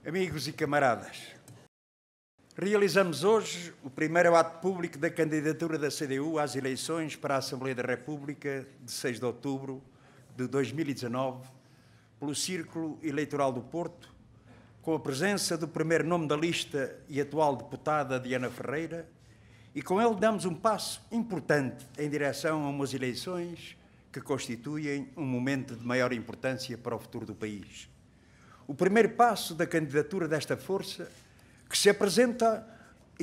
Amigos e camaradas, realizamos hoje o primeiro ato público da candidatura da CDU às eleições para a Assembleia da República de 6 de outubro de 2019, pelo Círculo Eleitoral do Porto, com a presença do primeiro nome da lista e atual deputada Diana Ferreira, e com ele damos um passo importante em direção a umas eleições que constituem um momento de maior importância para o futuro do país. O primeiro passo da candidatura desta força, que se apresenta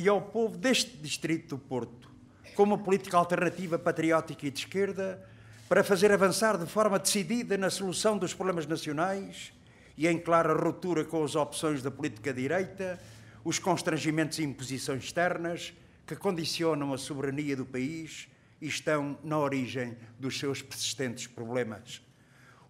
ao povo deste distrito do Porto, como uma política alternativa patriótica e de esquerda, para fazer avançar de forma decidida na solução dos problemas nacionais e em clara ruptura com as opções da política direita, os constrangimentos e imposições externas que condicionam a soberania do país e estão na origem dos seus persistentes problemas.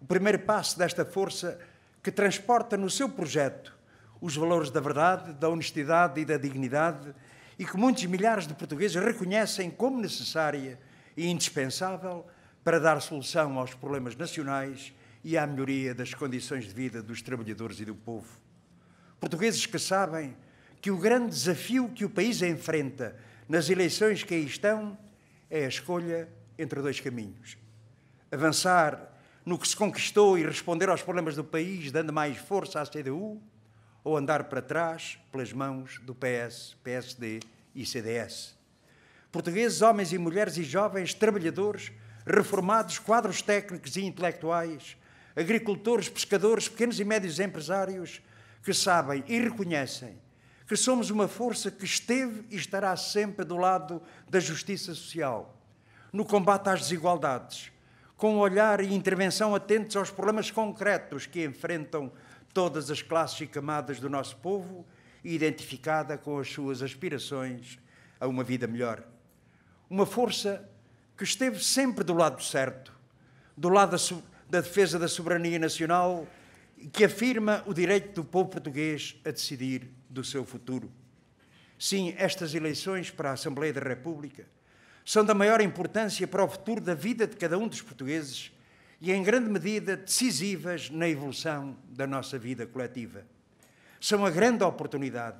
O primeiro passo desta força, que transporta no seu projeto os valores da verdade, da honestidade e da dignidade, e que muitos milhares de portugueses reconhecem como necessária e indispensável para dar solução aos problemas nacionais e à melhoria das condições de vida dos trabalhadores e do povo. Portugueses que sabem que o grande desafio que o país enfrenta nas eleições que aí estão é a escolha entre dois caminhos. Avançar no que se conquistou e responder aos problemas do país, dando mais força à CDU, ou andar para trás pelas mãos do PS, PSD e CDS. Portugueses, homens e mulheres e jovens, trabalhadores, reformados, quadros técnicos e intelectuais, agricultores, pescadores, pequenos e médios empresários, que sabem e reconhecem que somos uma força que esteve e estará sempre do lado da justiça social, no combate às desigualdades, com um olhar e intervenção atentos aos problemas concretos que enfrentam todas as classes e camadas do nosso povo e identificada com as suas aspirações a uma vida melhor. Uma força que esteve sempre do lado certo, do lado da defesa da soberania nacional e que afirma o direito do povo português a decidir do seu futuro. Sim, estas eleições para a Assembleia da República são da maior importância para o futuro da vida de cada um dos portugueses e, em grande medida, decisivas na evolução da nossa vida coletiva. São a grande oportunidade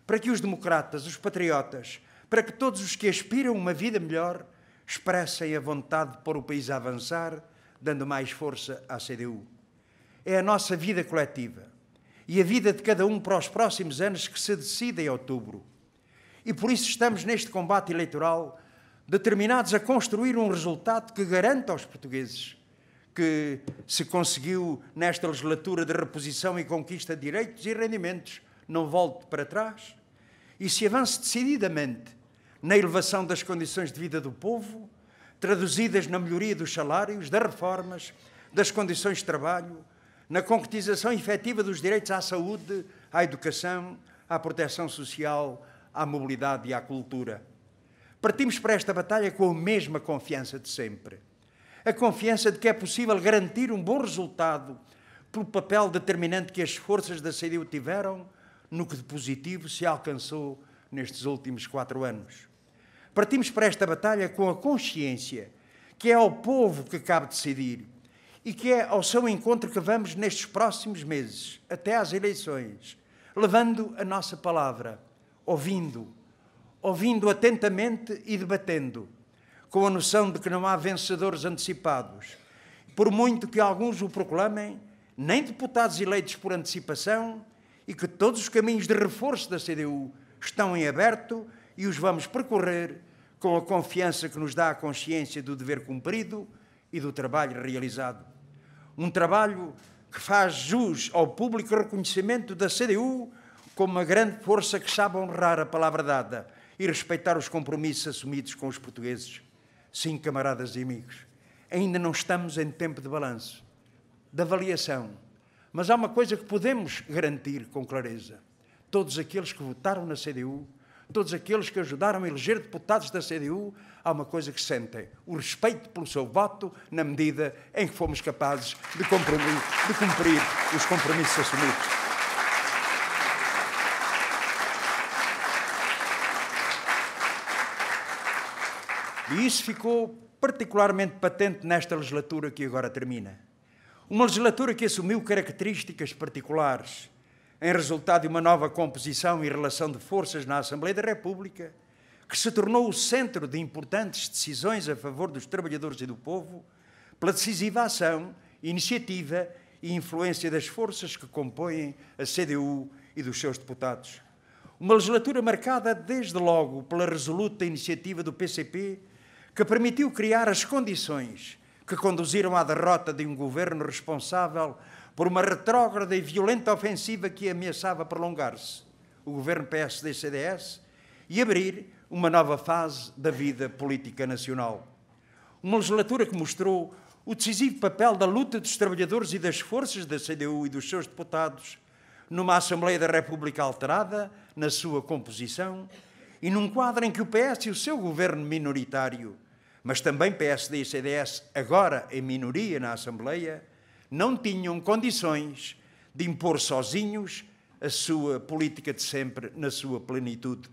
para que os democratas, os patriotas, para que todos os que aspiram a uma vida melhor expressem a vontade de pôr o país a avançar, dando mais força à CDU. É a nossa vida coletiva e a vida de cada um para os próximos anos que se decide em outubro. E por isso estamos neste combate eleitoral determinados a construir um resultado que garanta aos portugueses que se conseguiu nesta legislatura de reposição e conquista de direitos e rendimentos não volte para trás e se avance decididamente na elevação das condições de vida do povo, traduzidas na melhoria dos salários, das reformas, das condições de trabalho, na concretização efetiva dos direitos à saúde, à educação, à proteção social, à mobilidade e à cultura. Partimos para esta batalha com a mesma confiança de sempre. A confiança de que é possível garantir um bom resultado pelo papel determinante que as forças da CDU tiveram no que de positivo se alcançou nestes últimos 4 anos. Partimos para esta batalha com a consciência que é ao povo que cabe decidir e que é ao seu encontro que vamos nestes próximos meses, até às eleições, levando a nossa palavra, ouvindo atentamente e debatendo, com a noção de que não há vencedores antecipados. Por muito que alguns o proclamem, nem deputados eleitos por antecipação, e que todos os caminhos de reforço da CDU estão em aberto e os vamos percorrer com a confiança que nos dá a consciência do dever cumprido e do trabalho realizado. Um trabalho que faz jus ao público reconhecimento da CDU como uma grande força que sabe honrar a palavra dada e respeitar os compromissos assumidos com os portugueses. Sim, camaradas e amigos, ainda não estamos em tempo de balanço, de avaliação, mas há uma coisa que podemos garantir com clareza. Todos aqueles que votaram na CDU, todos aqueles que ajudaram a eleger deputados da CDU, há uma coisa que sentem, o respeito pelo seu voto na medida em que fomos capazes de cumprir os compromissos assumidos. E isso ficou particularmente patente nesta legislatura que agora termina. Uma legislatura que assumiu características particulares, em resultado de uma nova composição e relação de forças na Assembleia da República, que se tornou o centro de importantes decisões a favor dos trabalhadores e do povo, pela decisiva ação, iniciativa e influência das forças que compõem a CDU e dos seus deputados. Uma legislatura marcada, desde logo, pela resoluta iniciativa do PCP, que permitiu criar as condições que conduziram à derrota de um governo responsável por uma retrógrada e violenta ofensiva que ameaçava prolongar-se, o governo PSD-CDS, e abrir uma nova fase da vida política nacional. Uma legislatura que mostrou o decisivo papel da luta dos trabalhadores e das forças da CDU e dos seus deputados numa Assembleia da República alterada na sua composição e num quadro em que o PS e o seu governo minoritário, mas também PSD e CDS, agora em minoria na Assembleia, não tinham condições de impor sozinhos a sua política de sempre na sua plenitude.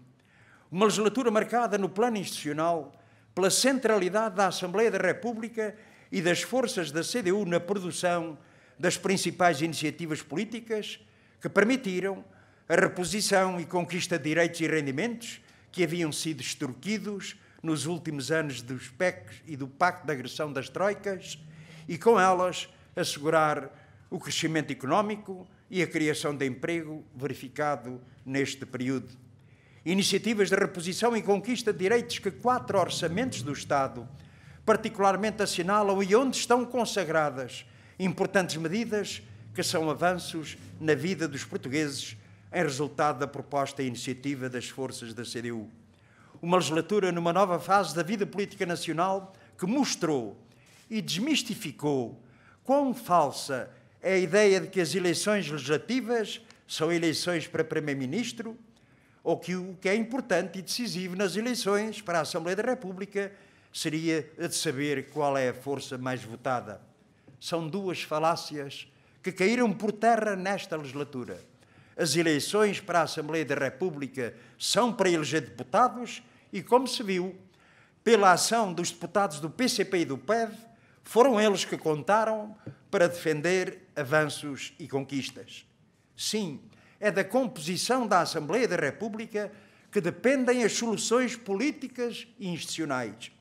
Uma legislatura marcada no plano institucional pela centralidade da Assembleia da República e das forças da CDU na produção das principais iniciativas políticas que permitiram a reposição e conquista de direitos e rendimentos que haviam sido extorquidos nos últimos anos dos PECs e do Pacto de Agressão das Troicas e, com elas, assegurar o crescimento económico e a criação de emprego verificado neste período. Iniciativas de reposição e conquista de direitos que 4 orçamentos do Estado particularmente assinalam e onde estão consagradas importantes medidas que são avanços na vida dos portugueses em resultado da proposta e iniciativa das forças da CDU. Uma legislatura numa nova fase da vida política nacional que mostrou e desmistificou quão falsa é a ideia de que as eleições legislativas são eleições para Primeiro-Ministro ou que o que é importante e decisivo nas eleições para a Assembleia da República seria a de saber qual é a força mais votada. São 2 falácias que caíram por terra nesta legislatura. As eleições para a Assembleia da República são para eleger deputados e, como se viu, pela ação dos deputados do PCP e do PEV, foram eles que contaram para defender avanços e conquistas. Sim, é da composição da Assembleia da República que dependem as soluções políticas e institucionais.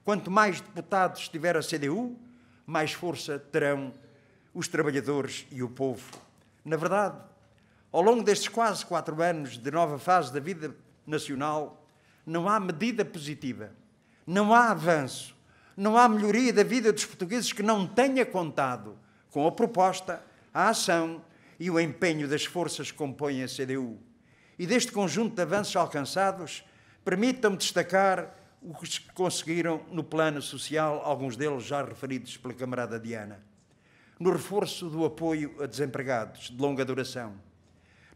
Quanto mais deputados tiver a CDU, mais força terão os trabalhadores e o povo. Na verdade, ao longo destes quase 4 anos de nova fase da vida nacional, não há medida positiva, não há avanço, não há melhoria da vida dos portugueses que não tenha contado com a proposta, a ação e o empenho das forças que compõem a CDU. E deste conjunto de avanços alcançados, permitam-me destacar o que conseguiram no plano social, alguns deles já referidos pela camarada Diana. No reforço do apoio a desempregados de longa duração,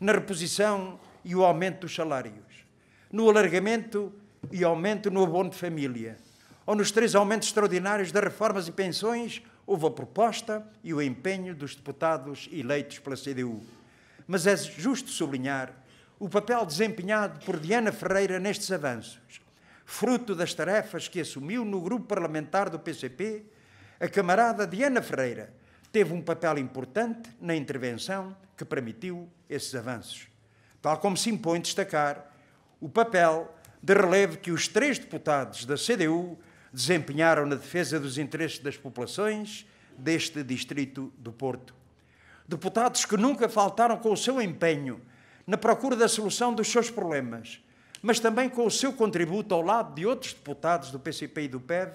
na reposição e o aumento dos salários, no alargamento e aumento no abono de família, ou nos 3 aumentos extraordinários das reformas e pensões, houve a proposta e o empenho dos deputados eleitos pela CDU. Mas é justo sublinhar o papel desempenhado por Diana Ferreira nestes avanços. Fruto das tarefas que assumiu no grupo parlamentar do PCP, a camarada Diana Ferreira teve um papel importante na intervenção que permitiu esses avanços. Tal como se impõe destacar o papel de relevo que os 3 deputados da CDU desempenharam na defesa dos interesses das populações deste distrito do Porto. Deputados que nunca faltaram com o seu empenho na procura da solução dos seus problemas, mas também com o seu contributo ao lado de outros deputados do PCP e do PEV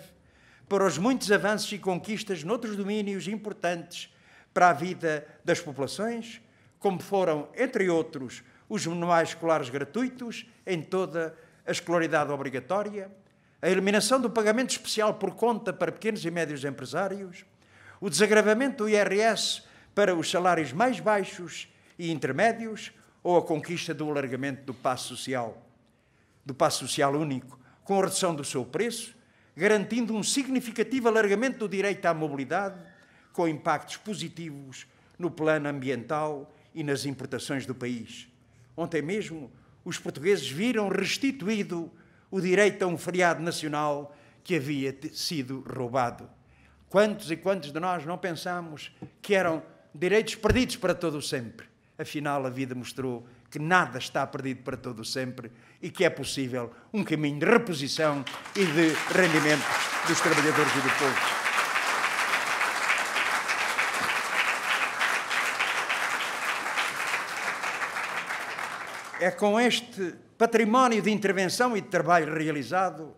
para os muitos avanços e conquistas noutros domínios importantes para a vida das populações, como foram, entre outros, os manuais escolares gratuitos em toda a escolaridade obrigatória, a eliminação do pagamento especial por conta para pequenos e médios empresários, o desagravamento do IRS para os salários mais baixos e intermédios ou a conquista do alargamento do passo social único, com a redução do seu preço, garantindo um significativo alargamento do direito à mobilidade, com impactos positivos no plano ambiental e nas importações do país. Ontem mesmo, os portugueses viram restituído o direito a um feriado nacional que havia sido roubado. Quantos e quantos de nós não pensamos que eram direitos perdidos para todo o sempre? Afinal, a vida mostrou que nada está perdido para todo o sempre e que é possível um caminho de reposição e de rendimento dos trabalhadores e do povo. É com este património de intervenção e de trabalho realizado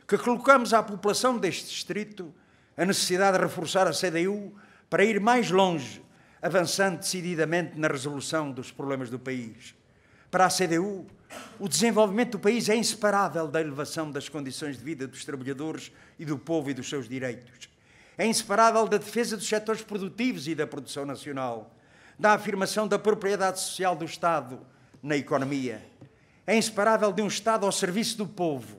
que colocamos à população deste distrito a necessidade de reforçar a CDU para ir mais longe, avançando decididamente na resolução dos problemas do país. Para a CDU, o desenvolvimento do país é inseparável da elevação das condições de vida dos trabalhadores e do povo e dos seus direitos. É inseparável da defesa dos setores produtivos e da produção nacional, da afirmação da propriedade social do Estado na economia. É inseparável de um Estado ao serviço do povo,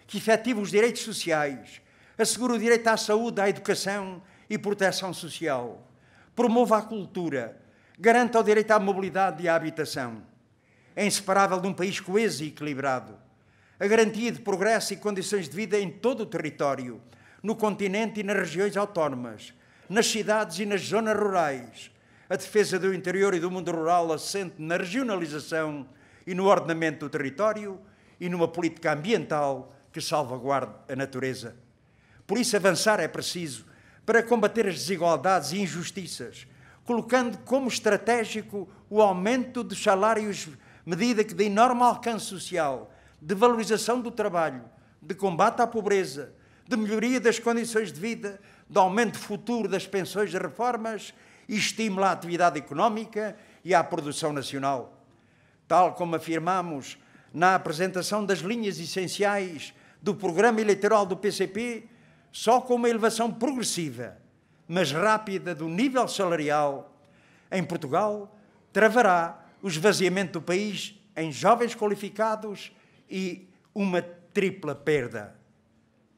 que efetiva os direitos sociais, assegura o direito à saúde, à educação e proteção social, promova a cultura, garanta o direito à mobilidade e à habitação. É inseparável de um país coeso e equilibrado, a garantia de progresso e condições de vida em todo o território, no continente e nas regiões autónomas, nas cidades e nas zonas rurais, a defesa do interior e do mundo rural assente na regionalização e no ordenamento do território e numa política ambiental que salvaguarde a natureza. Por isso, avançar é preciso para combater as desigualdades e injustiças, colocando como estratégico o aumento dos salários, medida que de enorme alcance social, de valorização do trabalho, de combate à pobreza, de melhoria das condições de vida, de aumento futuro das pensões e reformas e estímulo à atividade económica e à produção nacional. Tal como afirmamos na apresentação das linhas essenciais do programa eleitoral do PCP, só com uma elevação progressiva, mas rápida do nível salarial, em Portugal, travará o esvaziamento do país em jovens qualificados e uma tripla perda.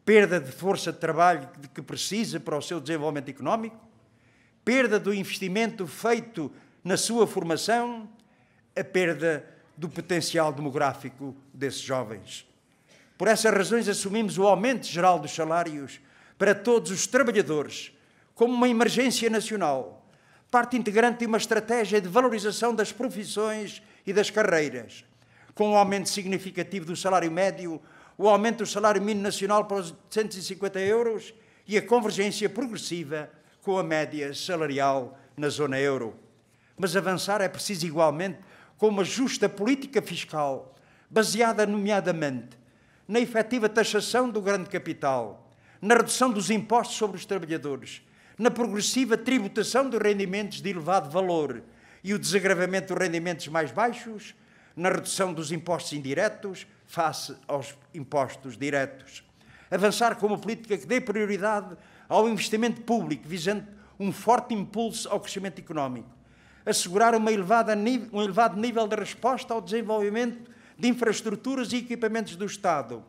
Perda de força de trabalho que precisa para o seu desenvolvimento económico, perda do investimento feito na sua formação, a perda do potencial demográfico desses jovens. Por essas razões, assumimos o aumento geral dos salários para todos os trabalhadores como uma emergência nacional, parte integrante de uma estratégia de valorização das profissões e das carreiras, com um aumento significativo do salário médio, o aumento do salário mínimo nacional para os 150 euros e a convergência progressiva com a média salarial na zona euro. Mas avançar é preciso igualmente com uma justa política fiscal, baseada nomeadamente na efetiva taxação do grande capital, na redução dos impostos sobre os trabalhadores, na progressiva tributação dos rendimentos de elevado valor e o desagravamento dos rendimentos mais baixos, na redução dos impostos indiretos face aos impostos diretos. Avançar com uma política que dê prioridade ao investimento público, visando um forte impulso ao crescimento económico. Assegurar um elevado nível de resposta ao desenvolvimento de infraestruturas e equipamentos do Estado.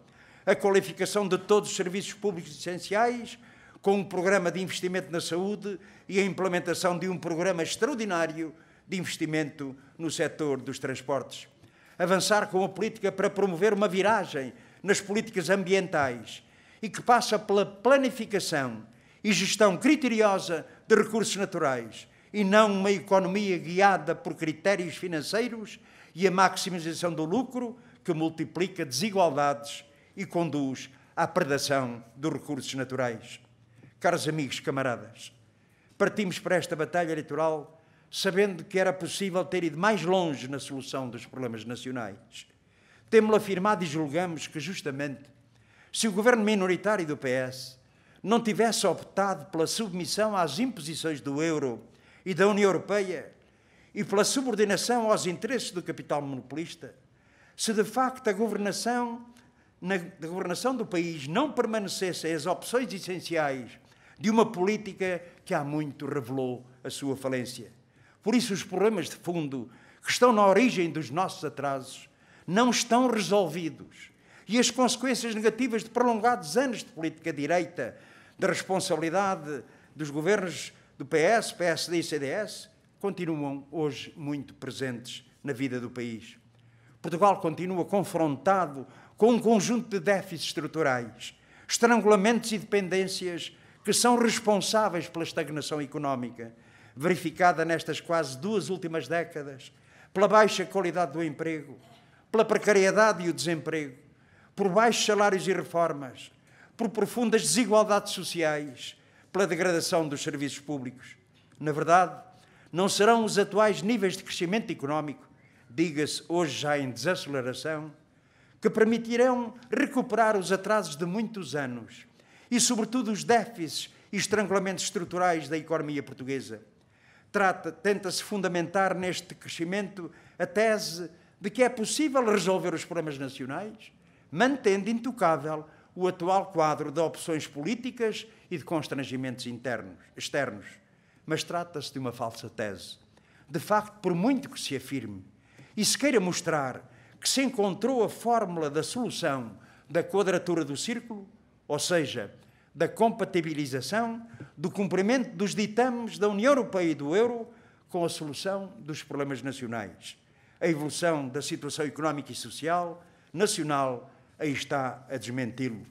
A qualificação de todos os serviços públicos essenciais, com um programa de investimento na saúde e a implementação de um programa extraordinário de investimento no setor dos transportes. Avançar com a política para promover uma viragem nas políticas ambientais e que passa pela planificação e gestão criteriosa de recursos naturais e não uma economia guiada por critérios financeiros e a maximização do lucro que multiplica desigualdades e conduz à predação dos recursos naturais. Caros amigos, camaradas, partimos para esta batalha eleitoral sabendo que era possível ter ido mais longe na solução dos problemas nacionais. Temo-lo afirmado e julgamos que, justamente, se o governo minoritário do PS não tivesse optado pela submissão às imposições do euro e da União Europeia e pela subordinação aos interesses do capital monopolista, se de facto a governação do país não permanecessem as opções essenciais de uma política que há muito revelou a sua falência. Por isso, os problemas de fundo que estão na origem dos nossos atrasos não estão resolvidos e as consequências negativas de prolongados anos de política direita, da responsabilidade dos governos do PS, PSD e CDS, continuam hoje muito presentes na vida do país. Portugal continua confrontado com um conjunto de déficits estruturais, estrangulamentos e dependências que são responsáveis pela estagnação económica, verificada nestas quase 2 últimas décadas, pela baixa qualidade do emprego, pela precariedade e o desemprego, por baixos salários e reformas, por profundas desigualdades sociais, pela degradação dos serviços públicos. Na verdade, não serão os atuais níveis de crescimento económico, diga-se hoje já em desaceleração, que permitirão recuperar os atrasos de muitos anos e, sobretudo, os déficits e estrangulamentos estruturais da economia portuguesa. Tenta-se fundamentar neste crescimento a tese de que é possível resolver os problemas nacionais, mantendo intocável o atual quadro de opções políticas e de constrangimentos externos. Mas trata-se de uma falsa tese. De facto, por muito que se afirme e se queira mostrar que se encontrou a fórmula da solução da quadratura do círculo, ou seja, da compatibilização, do cumprimento dos ditames da União Europeia e do euro com a solução dos problemas nacionais. A evolução da situação económica e social nacional aí está a desmenti-lo.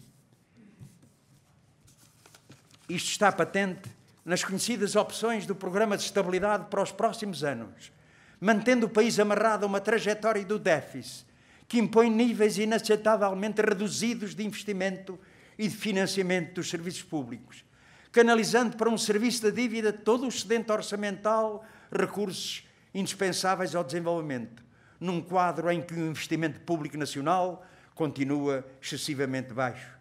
Isto está patente nas conhecidas opções do Programa de Estabilidade para os próximos anos, mantendo o país amarrado a uma trajetória do déficit que impõe níveis inaceitavelmente reduzidos de investimento e de financiamento dos serviços públicos, canalizando para um serviço da dívida todo o excedente orçamental recursos indispensáveis ao desenvolvimento, num quadro em que o investimento público nacional continua excessivamente baixo.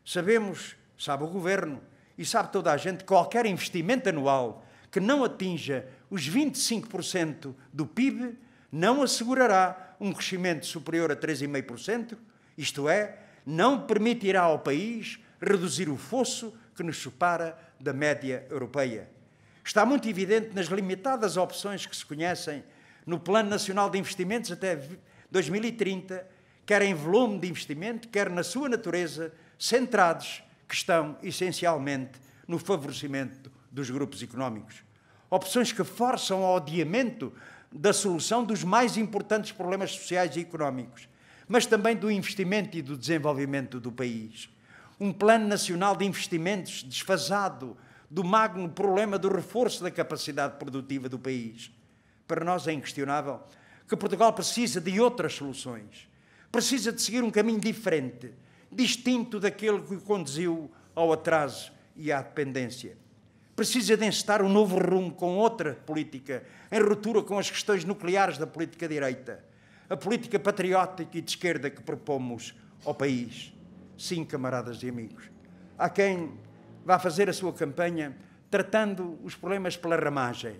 Sabe o Governo e sabe toda a gente, que qualquer investimento anual que não atinja os 25% do PIB não assegurará um crescimento superior a 3,5%, isto é, não permitirá ao país reduzir o fosso que nos separa da média europeia. Está muito evidente nas limitadas opções que se conhecem no Plano Nacional de Investimentos até 2030, quer em volume de investimento, quer na sua natureza, centrados que estão essencialmente no favorecimento dos grupos económicos. Opções que forçam ao adiamento da solução dos mais importantes problemas sociais e económicos, mas também do investimento e do desenvolvimento do país. Um Plano Nacional de Investimentos desfasado do magno problema do reforço da capacidade produtiva do país. Para nós é inquestionável que Portugal precisa de outras soluções. Precisa de seguir um caminho diferente, distinto daquele que o conduziu ao atraso e à dependência. Precisa de encetar um novo rumo com outra política, em ruptura com as questões nucleares da política direita, a política patriótica e de esquerda que propomos ao país. Sim, camaradas e amigos, há quem vá fazer a sua campanha tratando os problemas pela ramagem.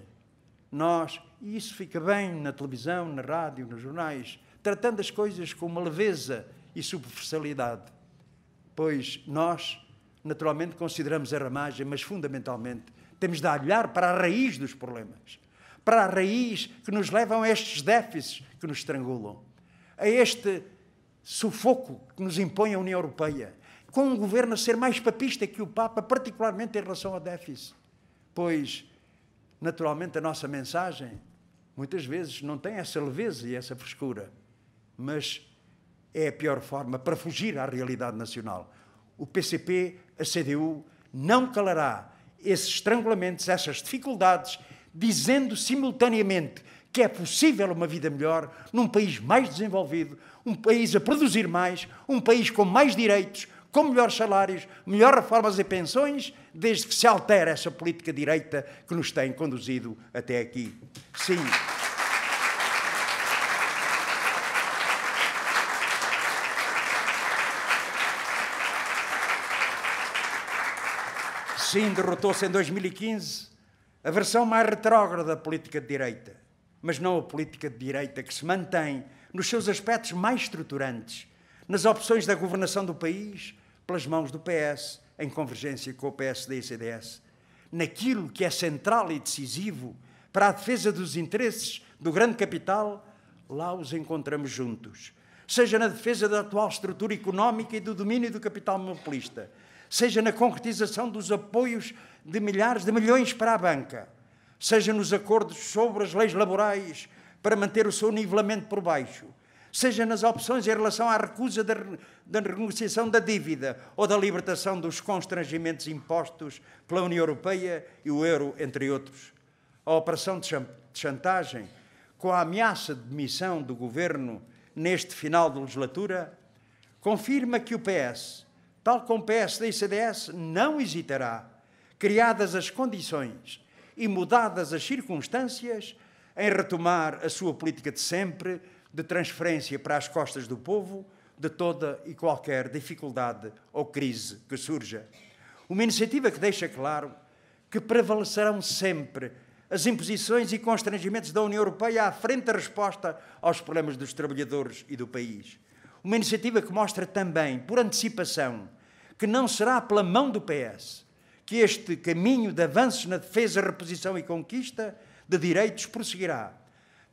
Nós, e isso fica bem na televisão, na rádio, nos jornais, tratando as coisas com uma leveza e superficialidade, pois nós, naturalmente, consideramos a ramagem, mas, fundamentalmente, temos de olhar para a raiz dos problemas, para a raiz que nos levam a estes déficits que nos estrangulam, a este sufoco que nos impõe a União Europeia, com um governo a ser mais papista que o Papa, particularmente em relação ao déficit, pois, naturalmente, a nossa mensagem, muitas vezes, não tem essa leveza e essa frescura, mas é a pior forma para fugir à realidade nacional. O PCP, a CDU, não calará esses estrangulamentos, essas dificuldades, dizendo simultaneamente que é possível uma vida melhor num país mais desenvolvido, um país a produzir mais, um país com mais direitos, com melhores salários, melhores reformas e pensões, desde que se altere essa política direita que nos tem conduzido até aqui. Sim. Sim, derrotou-se em 2015 a versão mais retrógrada da política de direita, mas não a política de direita que se mantém nos seus aspectos mais estruturantes, nas opções da governação do país, pelas mãos do PS, em convergência com o PSD e CDS, naquilo que é central e decisivo para a defesa dos interesses do grande capital, lá os encontramos juntos. Seja na defesa da atual estrutura económica e do domínio do capital monopolista, seja na concretização dos apoios de milhares de milhões para a banca, seja nos acordos sobre as leis laborais para manter o seu nivelamento por baixo, seja nas opções em relação à recusa da renegociação da dívida ou da libertação dos constrangimentos impostos pela União Europeia e o euro, entre outros. a operação de chantagem, com a ameaça de demissão do governo neste final de legislatura, confirma que o PS, tal como o PSD e CDS, não hesitará, criadas as condições e mudadas as circunstâncias, em retomar a sua política de sempre, de transferência para as costas do povo, de toda e qualquer dificuldade ou crise que surja. Uma iniciativa que deixa claro que prevalecerão sempre as imposições e constrangimentos da União Europeia à frente da resposta aos problemas dos trabalhadores e do país. Uma iniciativa que mostra também, por antecipação, que não será pela mão do PS que este caminho de avanços na defesa, reposição e conquista de direitos prosseguirá.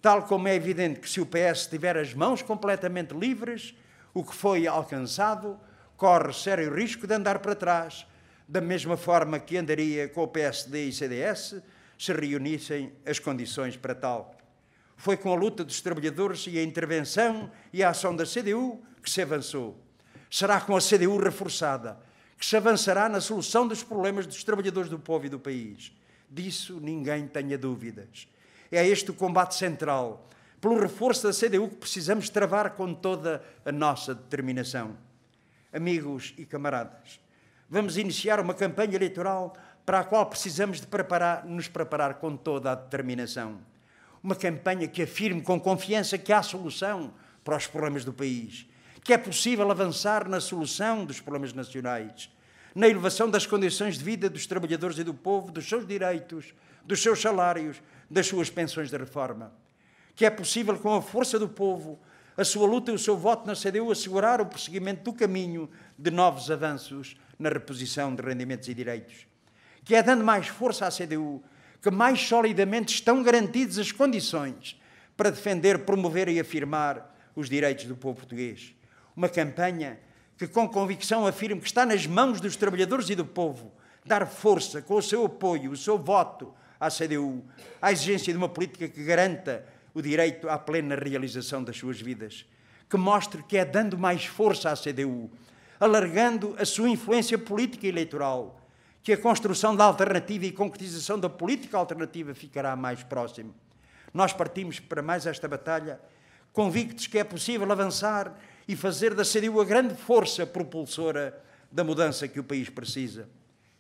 Tal como é evidente que se o PS tiver as mãos completamente livres, o que foi alcançado corre sério risco de andar para trás, da mesma forma que andaria com o PSD e CDS, se reunissem as condições para tal. Foi com a luta dos trabalhadores e a intervenção e a ação da CDU que se avançou. Será com a CDU reforçada que se avançará na solução dos problemas dos trabalhadores do povo e do país. Disso ninguém tenha dúvidas. É este o combate central, pelo reforço da CDU, que precisamos travar com toda a nossa determinação. Amigos e camaradas, vamos iniciar uma campanha eleitoral para a qual precisamos de nos preparar com toda a determinação. Uma campanha que afirme com confiança que há solução para os problemas do país, que é possível avançar na solução dos problemas nacionais, na elevação das condições de vida dos trabalhadores e do povo, dos seus direitos, dos seus salários, das suas pensões de reforma. Que é possível, com a força do povo, a sua luta e o seu voto na CDU, assegurar o prosseguimento do caminho de novos avanços na reposição de rendimentos e direitos. Que é dando mais força à CDU que mais solidamente estão garantidas as condições para defender, promover e afirmar os direitos do povo português. Uma campanha que com convicção afirme que está nas mãos dos trabalhadores e do povo dar força com o seu apoio, o seu voto à CDU, à exigência de uma política que garanta o direito à plena realização das suas vidas. Que mostre que é dando mais força à CDU, alargando a sua influência política e eleitoral, que a construção da alternativa e concretização da política alternativa ficará mais próximo. Nós partimos para mais esta batalha, convictos que é possível avançar e fazer da CDU a grande força propulsora da mudança que o país precisa.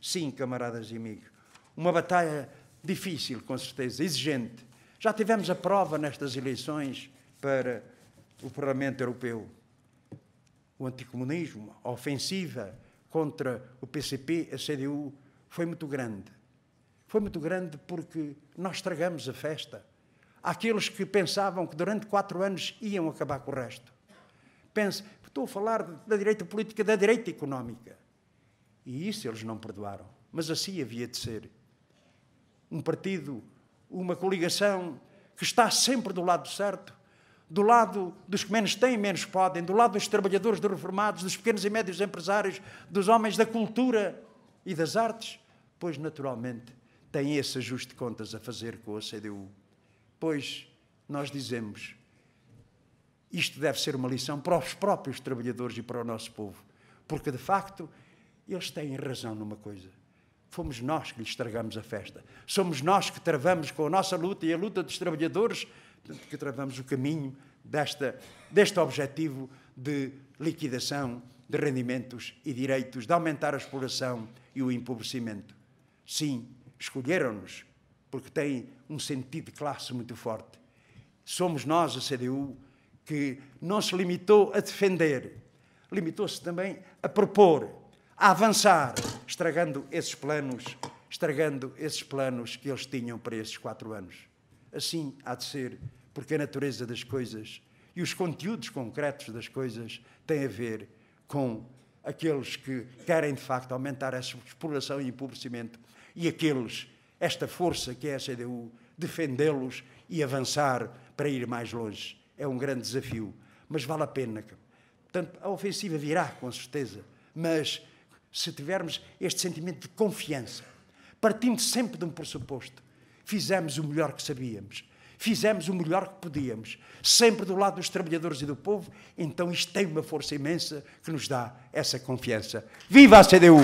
Sim, camaradas e amigos, uma batalha difícil, com certeza, exigente. Já tivemos a prova nestas eleições para o Parlamento Europeu. O anticomunismo, a ofensiva contra o PCP, a CDU, foi muito grande. Foi muito grande porque nós estragamos a festa. Há aqueles que pensavam que durante 4 anos iam acabar com o resto. Estou a falar da direita política, da direita económica. E isso eles não perdoaram. Mas assim havia de ser. Um partido, uma coligação que está sempre do lado certo, do lado dos que menos têm e menos podem, do lado dos trabalhadores, dos reformados, dos pequenos e médios empresários, dos homens da cultura e das artes, pois naturalmente tem esse ajuste de contas a fazer com a CDU. Pois nós dizemos, isto deve ser uma lição para os próprios trabalhadores e para o nosso povo, porque de facto eles têm razão numa coisa. Fomos nós que lhes estragamos a festa. Somos nós que travamos com a nossa luta e a luta dos trabalhadores, que travamos o caminho deste objetivo de liquidação de rendimentos e direitos, de aumentar a exploração e o empobrecimento. Sim, escolheram-nos porque têm um sentido de classe muito forte. Somos nós, a CDU, que não se limitou a defender, limitou-se também a propor, a avançar, estragando esses planos que eles tinham para esses 4 anos. Assim há de ser, porque a natureza das coisas e os conteúdos concretos das coisas têm a ver com aqueles que querem, de facto, aumentar essa exploração e empobrecimento e aqueles, esta força que é a CDU, defendê-los e avançar para ir mais longe. É um grande desafio, mas vale a pena. Portanto, a ofensiva virá, com certeza, mas se tivermos este sentimento de confiança, partindo sempre de um pressuposto, fizemos o melhor que sabíamos, fizemos o melhor que podíamos, sempre do lado dos trabalhadores e do povo, então isto tem uma força imensa que nos dá essa confiança. Viva a CDU!